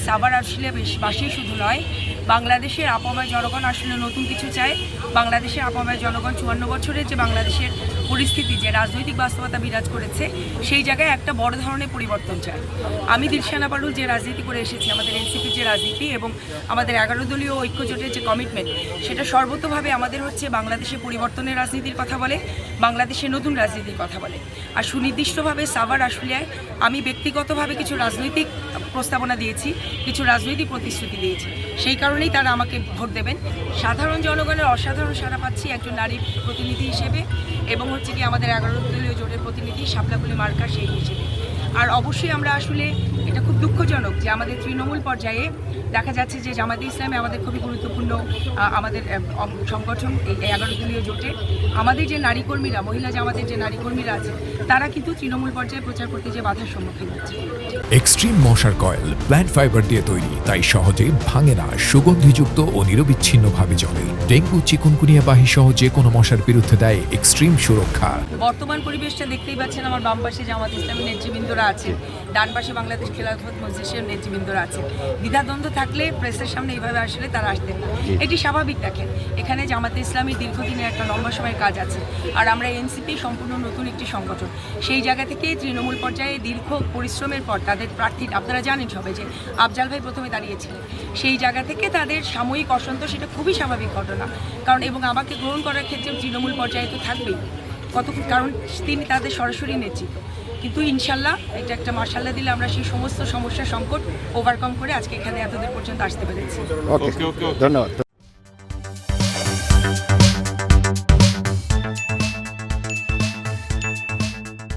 সাভার আশুলিয়াবাসী শুধু নয়, বাংলাদেশের আপামর জনগণ আসলে নতুন কিছু চায়। বাংলাদেশের আপামর জনগণ 54 বছরের যে বাংলাদেশের পরিস্থিতি, যে রাজনৈতিক বাস্তবতা বিরাজ করেছে, সেই জায়গায় একটা বড় ধরনের পরিবর্তন চায়। আমি দিলশানা পারুল যে রাজনীতি করে এসেছি, আমাদের এনসিপির যে রাজনীতি এবং আমাদের 11 দলীয় ঐক্যজোটের যে কমিটমেন্ট, সেটা সর্বতোভাবে আমাদের হচ্ছে বাংলাদেশে পরিবর্তনের রাজনীতির কথা বলে, বাংলাদেশে নতুন রাজনীতির কথা বলে। আর সুনির্দিষ্টভাবে সাভার আশুলিয়ায় আমি ব্যক্তিগতভাবে কিছু রাজনৈতিক প্রস্তাবনা দিয়েছি, কিছু রাজনৈতিক প্রতিশ্রুতি দিয়েছি। সেই কারণেই তারা আমাকে ভোট দেবেন। সাধারণ জনগণের অসাধারণ সাড়া পাচ্ছি একজন নারী প্রতিনিধি হিসেবে, এবং হচ্ছে কি আমাদের 11 দলীয় জোটের প্রতিনিধি শাপলাকুলি মার্কা সেই হিসেবে। আর অবশ্যই আমরা আসলে এটা খুব দুঃখজনক যে আমাদের তৃণমূল পর্যায়ে দেখা যাচ্ছে যে জামায়াতে ইসলামে আমাদের খুবই গুরুত্বপূর্ণ আমাদের সংগঠন, এই 11 দলীয় জোটে আমাদের যে নারী কর্মীরা, মহিলা জামাতের যে নারী কর্মীরা আছে, তারা কিন্তু তৃণমূল পর্যায়ে প্রচার করতে যে বাধার সম্মুখীন হচ্ছে। এক্সট্রিম মশার কয়েল প্ল্যান্ট ফাইবার দিয়ে তৈরি, তাই সহজে ভাঙে না, সুগন্ধিযুক্ত ও নিরবিচ্ছিন্নভাবে জ্বলে। ডেঙ্গু, চিকুনগুনিয়া বাহি সহ যে কোনো মশার বিরুদ্ধে দেয় এক্সট্রিম সুরক্ষা। বর্তমান পরিবেশটা দেখতেই পাচ্ছেন, আমার বাম পাশে জামাত ইসলামী নেতৃবৃন্দরা আছেন, ডান পাশে বাংলাদেশ খেলাফত মজলিসের নেতৃবৃন্দরা আছেন। দ্বিধাদ্বন্দ্ব থাকলে প্রেসের সামনে এইভাবে আসলে তারা আসতেন না। এটি স্বাভাবিক। দেখেন, এখানে জামাতে ইসলামী দীর্ঘদিনের একটা লম্বা সময়ের কাজ আছে, আর আমরা এনসিপি সম্পূর্ণ নতুন একটি সংগঠন। সেই জায়গা থেকে তৃণমূল পর্যায়ে দীর্ঘ পরিশ্রমের পর তাদের প্রার্থী, আপনারা জানেন সবাই যে আফজাল ভাই প্রথমে দাঁড়িয়েছিলেন, সেই জায়গা থেকে তাদের সাময়িক অসন্তোষ, এটা খুবই স্বাভাবিক ঘটনা। কারণ এবং আমাকে গ্রহণ করার ক্ষেত্রে তৃণমূল পর্যায়ে তো থাকবেই, কারণ তিনি তাদের সরাসরি নেতৃত্ব। কিন্তু ইনশাল্লাহ এটা একটা মাশাল্লাহ দিলে আমরা সেই সমস্ত সমস্যা সংকট ওভারকাম করে আজকে এখানে এতদূর পর্যন্ত আসতে পেরেছি। ওকে, ধন্যবাদ।